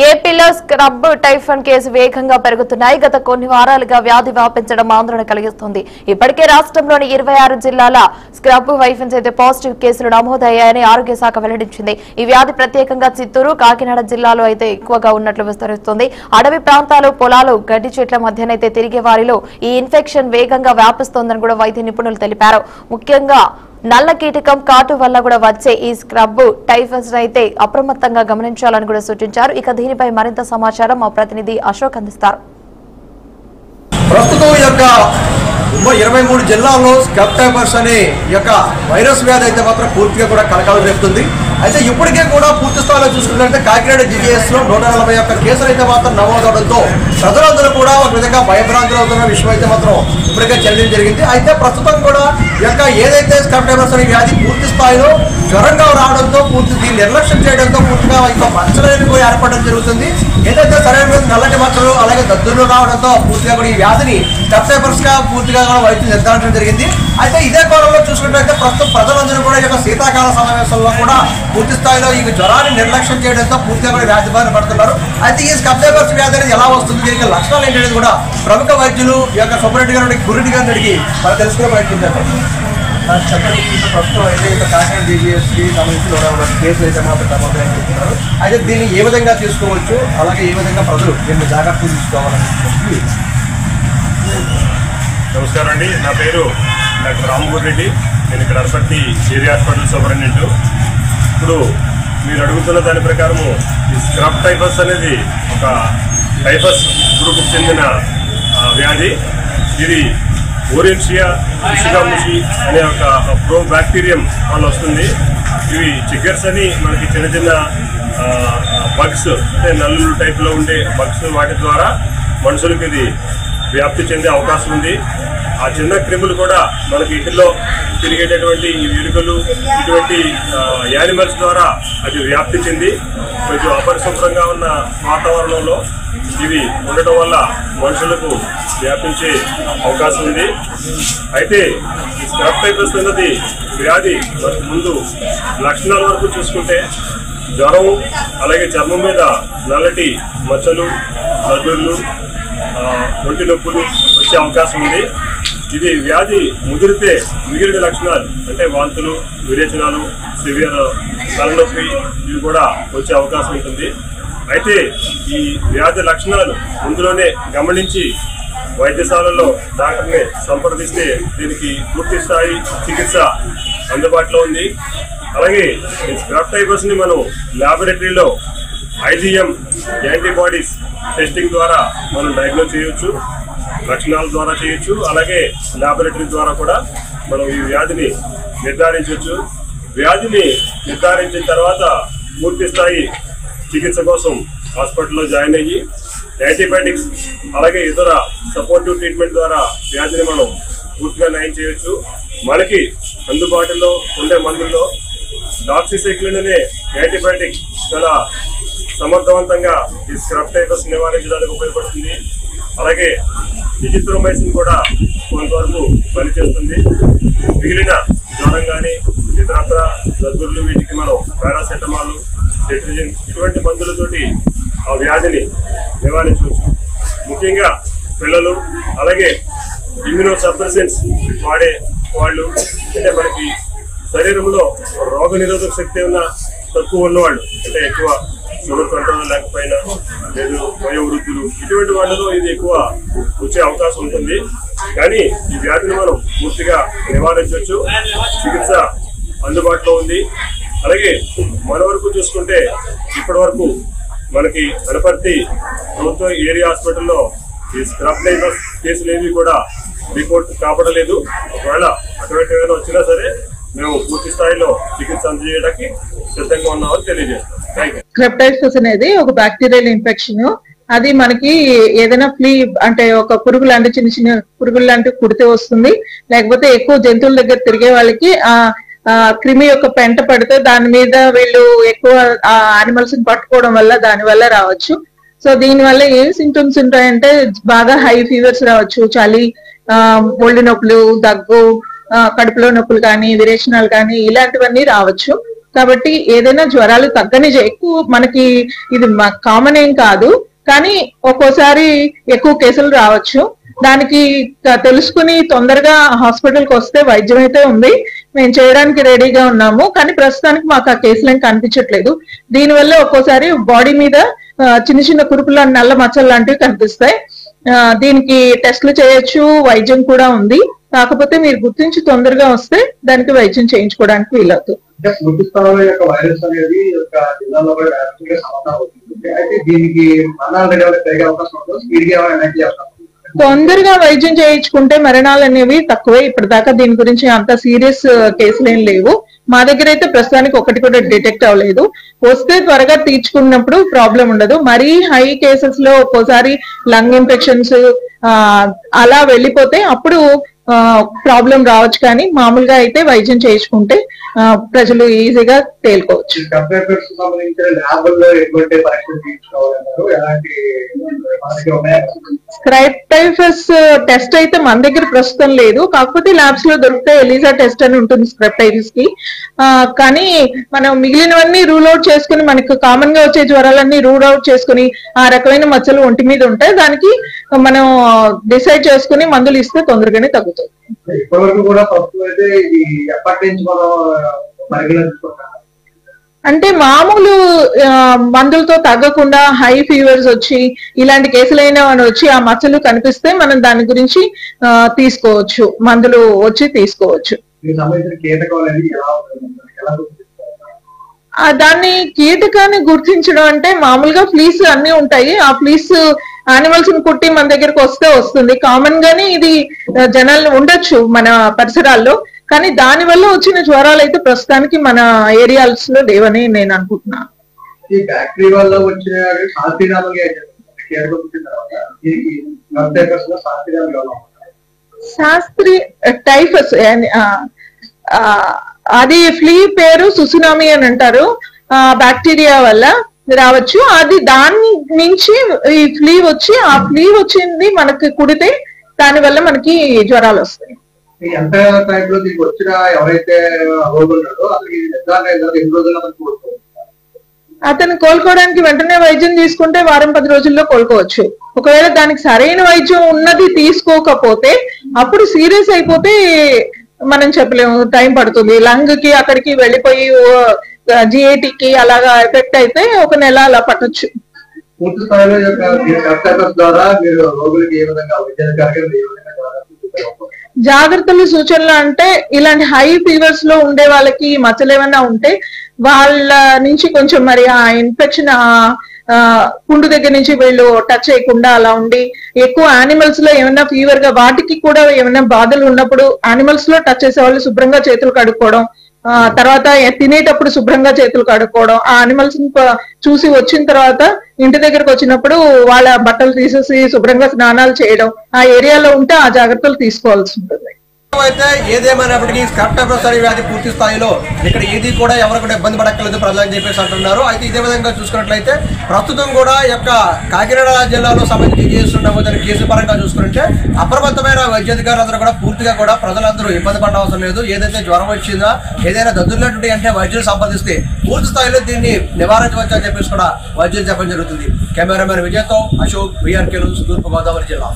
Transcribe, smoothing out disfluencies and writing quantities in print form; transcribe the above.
ఏపీలో scrub Typhoon case వేగంగా పెరుగుతున్నాయి. గత కొన్ని వారాలుగా వ్యాధి వ్యాపించడం ఆందోళన కలిగిస్తుంది. ఇప్పటికే రాష్ట్రంలోని 26 జిల్లాల స్క్రబ్ వైఫెన్స్ అయితే పాజిటివ్ కేసులు నమోదయ్యాయని ఆరోగ్య శాఖ వెల్లడించింది. ఈ వ్యాధి ప్రత్యేకంగా చిత్తూరు, కాకినాడ జిల్లాలో అయితే ఎక్కువగా ఉన్నట్లు విస్తరిస్తుంది. అడవి ప్రాంతాలు, పొలాలు, గడ్డి చెట్ల మధ్యనైతే తిరిగే వారిలో ఈ ఇన్ఫెక్షన్ వేగంగా వ్యాపిస్తోందని కూడా వైద్య నిపుణులు తెలిపారు. ముఖ్యంగా నల్ల కీటకం కాటు వల్ల కూడా వచ్చే ఈ స్క్రబ్ టైఫస్ అయితే అప్రమత్తంగా గమనించాలని కూడా సూచించారు. ఇక దీనిపై మరింత సమాచారం మా ప్రతినిధి అశోక్ అందిస్తారు. ప్రస్తుతం 23 జిల్లాల్లో స్క్రబ్ టైఫస్ అనే వైరస్ వ్యాధి అయితే మాత్రం పూర్తిగా కూడా కలకలం రేపుతుంది. అయితే ఇప్పటికే కూడా పూర్తి స్థాయిలో చూసుకున్నట్లయితే కాకినాడ జీజీఎస్ లో 141 కేసులు అయితే మాత్రం నమోదవడంతో ప్రజలందరూ కూడా ఒక విధంగా భయభ్రాంతులు అవుతున్న విషయం అయితే మాత్రం ఇప్పటికే చెల్లడం జరిగింది. అయితే ప్రస్తుతం కూడా ఏదైతే స్క్రబ్ టైఫస్ అనే వ్యాధి పూర్తి స్థాయిలో జ్వరంగా రావడంతో దీన్ని నిర్లక్ష్యం చేయడంతో పూర్తిగా మచ్చలు ఏర్పడడం జరుగుతుంది. ఏదైతే సరైన నల్లటి మచ్చలు అలాగే దద్దులు రావడంతో పూర్తిగా కూడా ఈ వ్యాధిని స్క్రబ్ టైఫస్ గా పూర్తిగా కూడా వైద్యులు నిర్ధారించడం జరిగింది. అయితే ఇదే కోణంలో చూసుకున్నట్లయితే ప్రస్తుతం ప్రజలందరూ కూడా శీతాకాల సమావేశంలో కూడా పూర్తి స్థాయిలో ఈ జ్వరాన్ని నిర్లక్ష్యం చేయడంతో పూర్తిగా కూడా వ్యాధి బారిన పడుతున్నారు. అయితే ఈ స్క్రబ్ టైఫస్ వ్యాధి అనేది ఎలా వస్తుంది, దీనికి లక్షణాలు ఏంటనేది కూడా ప్రముఖ వైద్యులు సుబ్బారెడ్డి గారు, గురురెడ్డి గారిని అడిగి మనం తెలుసుకునే ప్రయత్నం ప్రస్తుతం అయితే కాకినాడ జీజీఎస్కి సంబంధించి 141 కేసులు అయితే మాత్రం నమోదైన చెప్తున్నారు. అయితే దీన్ని ఏ విధంగా తీసుకోవచ్చు, అలాగే ఏ విధంగా ప్రజలు దీన్ని జాగ్రత్తలు తీసుకోవాలని. నమస్కారం అండి, నా పేరు డాక్టర్ రామగురెడ్డి. నేను ఇక్కడ అరపర్తి ఏరియా హాస్పిటల్ సూపరింటెండెంట్. ఇప్పుడు మీరు అడుగుతున్న దాని ప్రకారము ఈ స్క్రబ్ టైఫస్ అనేది ఒక టైఫస్ గ్రూప్కి చెందిన వ్యాధి. ఇది ఓరియన్షియా ఇషిగాముషి అనే ఒక ప్రో బ్యాక్టీరియం వల్ల వస్తుంది. ఇవి చిగ్గర్స్ అని మనకి చిన్న చిన్న బగ్స్, అంటే నల్లులు టైప్లో ఉండే బగ్స్, వాటి ద్వారా మనుషులకు ఇది వ్యాప్తి చెందే అవకాశం ఉంది. ఆ చిన్న క్రిములు కూడా మనకి ఇంటిలో తిరిగేటటువంటి ఈ ఎలుకలు, ఇటువంటి యానిమల్స్ ద్వారా అది వ్యాప్తి చెంది కొంచెం అపరిశుభ్రంగా ఉన్న వాతావరణంలో ఇవి ఉండటం వల్ల మనుషులకు వ్యాపించే అవకాశం ఉంది. అయితే ఈ స్క్రబ్ టైఫస్ అన్నది వ్యాధి ముందు లక్షణాల వరకు చూసుకుంటే జ్వరం, అలాగే చర్మం మీద నల్లటి మచ్చలు, దద్దుర్లు, ఒంటి నొప్పులు వచ్చే అవకాశం ఉంది. ఇది వ్యాధి ముదిరితే మిగిలిన లక్షణాలు అంటే వాంతులు, విరేచనాలు, సివియర్ తలనొప్పి ఇవి కూడా వచ్చే అవకాశం ఉంటుంది. అయితే ఈ వ్యాధి లక్షణాలు ముందులోనే గమనించి వైద్యశాలలో డాక్టర్ని సంప్రదిస్తే దీనికి పూర్తి స్థాయి చికిత్స అందుబాటులో ఉంది. అలాగే ఈ స్క్రబ్ టైఫస్ ని మనం ల్యాబొరేటరీలో IgM యాంటీబాడీస్ టెస్టింగ్ ద్వారా మనం డయాగ్నోస్ చేయొచ్చు, లక్షణాల ద్వారా చేయొచ్చు. అలాగే ల్యాబొరేటరీ ద్వారా కూడా మనం ఈ వ్యాధిని నిర్ధారించవచ్చు. వ్యాధిని నిర్ధారించిన తర్వాత పూర్తి స్థాయి చికిత్స కోసం హాస్పిటల్లో జాయిన్ అయ్యి యాంటీబయాటిక్స్ అలాగే ఇతర సపోర్టివ్ ట్రీట్మెంట్ ద్వారా వ్యాధిని మనం పూర్తిగా నయం చేయొచ్చు. మనకి అందుబాటులో ఉండే మందుల్లో డాక్సిసైక్లిన్ అనే యాంటీబయాటిక్ చాలా సమర్థవంతంగా ఈ స్క్రబ్ టైఫస్ నివారించడానికి ఉపయోగపడుతుంది. అలాగే ఎజిత్రోమైసిన్ కూడా కొంతవరకు పనిచేస్తుంది. మిగిలిన జ్వరం కానీ ఇతరత్ర దద్దుర్లు వీటికి మనం పారాసెటమాల్, సెట్రిజిన్ ఇటువంటి మందులతోటి ఆ వ్యాధిని నివారించవచ్చు. ముఖ్యంగా పిల్లలు, అలాగే ఇమ్యూనో సప్రెసెంట్స్ వాడే వాళ్ళు, అంటే మనకి శరీరంలో రోగ నిరోధక శక్తి ఉన్న తక్కువ ఉన్నవాళ్ళు, అంటే ఎక్కువ షుగర్ కంట్రోల్ లేకపోయినా లేదు వయోవృద్ధులు, ఇటువంటి వాళ్ళలో ఇది ఎక్కువ వచ్చే అవకాశం ఉంటుంది. కానీ ఈ వ్యాధిని మనం పూర్తిగా నివారించవచ్చు. చికిత్స అందుబాటులో ఉంది. అలాగే మన వరకు చూసుకుంటే ఇప్పటి వరకు మనకి అనపర్తి ప్రభుత్వ ఏరియా హాస్పిటల్లో ఈ స్క్రబ్ టైఫస్ కేసులు ఏవి కూడా రిపోర్ట్ కాపాడలేదు. ఒకవేళ అటువంటి ఏమైనా వచ్చినా సరే మేము పూర్తి స్థాయిలో చికిత్స అందజేయడానికి సిద్ధంగా ఉన్నామని తెలియజేస్తాం. స్క్రబ్ టైఫస్ అనేది ఒక బ్యాక్టీరియల్ ఇన్ఫెక్షన్. అది మనకి ఏదైనా ఫ్లీ అంటే ఒక పురుగు లాంటి చిన్న చిన్న పురుగులు లాంటివి కుడితే వస్తుంది. లేకపోతే ఎక్కువ జంతువుల దగ్గర తిరిగే వాళ్ళకి ఆ క్రిమి యొక్క పెంట పడితే దాని మీద వీళ్ళు ఎక్కువ యానిమల్స్ ని పట్టుకోవడం వల్ల దాని వల్ల రావచ్చు. సో దీని వల్ల ఏం సింటమ్స్ ఉంటాయంటే బాగా హై ఫీవర్స్ రావచ్చు, చలి, ఒళ్ళు నొప్పులు, దగ్గు, కడుపులో నొప్పులు కానీ, విరేచనాలు కానీ ఇలాంటివన్నీ రావచ్చు. కాబట్టి ఏదైనా జ్వరాలు తగ్గని ఎక్కువ మనకి ఇది కామన్ ఏం కాదు, కానీ ఒక్కోసారి ఎక్కువ కేసులు రావచ్చు. దానికి తెలుసుకుని తొందరగా హాస్పిటల్కి వస్తే వైద్యం అయితే ఉంది, మేము చేయడానికి రెడీగా ఉన్నాము. కానీ ప్రస్తుతానికి మాకు ఆ కేసులు ఏం కనిపించట్లేదు. దీనివల్ల ఒక్కోసారి బాడీ మీద చిన్న చిన్న కురుపులు నల్ల మచ్చలు లాంటివి కనిపిస్తాయి. దీనికి టెస్టులు చేయొచ్చు, వైద్యం కూడా ఉంది. కాకపోతే మీరు గుర్తించి తొందరగా వస్తే దానికి వైద్యం చేయించుకోవడానికి వీలవుతుంది. పూర్తి స్థాయిలో యొక్క వైరస్ అనేది జిల్లాలో కూడా అయితే దీనికి తొందరగా వైద్యం చేయించుకుంటే మరణాలు అనేవి తక్కువే. ఇప్పటిదాకా దీని గురించి అంత సీరియస్ కేసులు ఏం లేవు. మా దగ్గర అయితే ప్రస్తుతానికి ఒకటి కూడా డిటెక్ట్ అవ్వలేదు. వస్తే త్వరగా తీర్చుకున్నప్పుడు ప్రాబ్లం ఉండదు. మరీ హై కేసెస్ లో ఒక్కోసారి లంగ్ ఇన్ఫెక్షన్స్ అలా వెళ్ళిపోతే అప్పుడు ప్రాబ్లం రావచ్చు. కానీ మామూలుగా అయితే వైద్యం చేయించుకుంటే ప్రజలు ఈజీగా తేలుకోవచ్చు. స్క్రైబ్ టైఫస్ టెస్ట్ అయితే మన దగ్గర ప్రస్తుతం లేదు. కాకపోతే ల్యాబ్స్ లో దొరికితే ఎలిజా టెస్ట్ అని ఉంటుంది స్క్రైబ్ టైఫస్ కి. కానీ మనం మిగిలినవన్నీ రూల్ అవుట్ చేసుకుని, మనకు కామన్ గా వచ్చే జ్వరాలన్నీ రూల్ అవుట్ చేసుకుని ఆ రకమైన మచ్చలు ఒంటి మీద ఉంటాయి, దానికి మనం డిసైడ్ చేసుకుని మందులు ఇస్తే తొందరగానే తగ్గుతుంది. ఇప్పటివరకు కూడా అయితే ఇది ఎప్పటి నుంచి మనం అంటే మామూలు మందులతో తగ్గకుండా హై ఫీవర్స్ వచ్చి ఇలాంటి కేసులైనా వచ్చి ఆ మచ్చలు కనిపిస్తే మనం దాని గురించి తీసుకోవచ్చు, మందులు వచ్చి తీసుకోవచ్చు. దాన్ని కీటకాన్ని గుర్తించడం అంటే మామూలుగా ఫ్లీస్ అన్ని ఉంటాయి. ఆ ఫ్లీస్ యానిమల్స్ ని కుట్టి మన దగ్గరకు వస్తుంది. కామన్ గానే ఇది జనాలు ఉండొచ్చు మన పరిసరాల్లో, కానీ దాని వల్ల వచ్చిన జ్వరాలు అయితే ప్రస్తుతానికి మన ఏరియాస్ లో లేవని నేను అనుకుంటున్నాను. ఈ బ్యాక్టీరియా వల్ల వచ్చిన శాస్త్రీ టైఫస్ అది ఫ్లీ పేరు సుసునామీ అని అంటారు. బ్యాక్టీరియా వల్ల రావచ్చు. అది దాని నుంచి ఈ ఫ్లీ వచ్చి ఆ ఫ్లీ వచ్చింది మనకి కుడితే దాని వల్ల మనకి జ్వరాలు వస్తాయి. ఎంత టైంలో దీనికి వచ్చిన ఎవరైతే అతను కోలుకోవడానికి వెంటనే వైద్యం తీసుకుంటే వారం 10 రోజుల్లో కోలుకోవచ్చు. ఒకవేళ దానికి సరైన వైద్యం ఉన్నది తీసుకోకపోతే అప్పుడు సీరియస్ అయిపోతే మనం చెప్పలేము, టైం పడుతుంది. లంగ్ కి అక్కడికి వెళ్ళిపోయి జిఐటికి అలాగా ఎఫెక్ట్ అయితే 1 నెల అలా పట్టొచ్చు. పూర్తి స్థాయిలో ద్వారా మీరు రోగులకి ఏ విధంగా జాగ్రత్తలు సూచనలు అంటే ఇలాంటి హై ఫీవర్స్ లో ఉండే వాళ్ళకి మచ్చలు ఏమైనా ఉంటే వాళ్ళ నుంచి కొంచెం మరి ఆ ఇన్ఫెక్షన్ పుండు దగ్గర నుంచి వీళ్ళు టచ్ చేయకుండా అలా ఉండి, ఎక్కువ యానిమల్స్ లో ఏమైనా ఫీవర్ గా వాటికి కూడా ఏమైనా బాధలు ఉన్నప్పుడు యానిమల్స్ లో టచ్ చేసే వాళ్ళు శుభ్రంగా చేతులు కడుక్కోవడం, తర్వాత తినేటప్పుడు శుభ్రంగా చేతులు కడుక్కోవడం, ఆ యానిమల్స్ చూసి వచ్చిన తర్వాత ఇంటి దగ్గరకు వచ్చినప్పుడు వాళ్ళ బట్టలు తీసేసి శుభ్రంగా స్నానాలు చేయడం, ఆ ఏరియాలో ఉంటే ఆ జాగ్రత్తలు తీసుకోవాల్సి ఉంటుంది. అయితే ఏదేమైనప్పటికీ స్క్రబ్ టైఫస్ అనే వ్యాధి పూర్తి స్థాయిలో ఇక్కడ ఏది కూడా ఎవరు కూడా ఇబ్బంది పడక్కలేదు ప్రజలని చెప్పేసి అంటున్నారు. అయితే ఇదే విధంగా చూసుకున్నట్లయితే ప్రస్తుతం కూడా యొక్క కాకినాడ జిల్లాలో సంబంధించి చేస్తున్న కేసు పరంగా చూసుకుంటే అప్రమత్తమైన వైద్యాధికారులందరూ కూడా పూర్తిగా కూడా ప్రజలందరూ ఇబ్బంది పడడం అవసరం లేదు. ఏదైతే జ్వరం వచ్చిందా, ఏదైనా దద్దున్నటువంటి అంటే వైద్యులు సంపాదిస్తే పూర్తి స్థాయిలో దీన్ని నివారించవచ్చు అని చెప్పేసి కూడా వైద్యులు చెప్పడం జరుగుతుంది. కెమెరామెన్ విజయ్తో అశోక్, VRK న్యూస్, తూర్పు గోదావరి జిల్లా.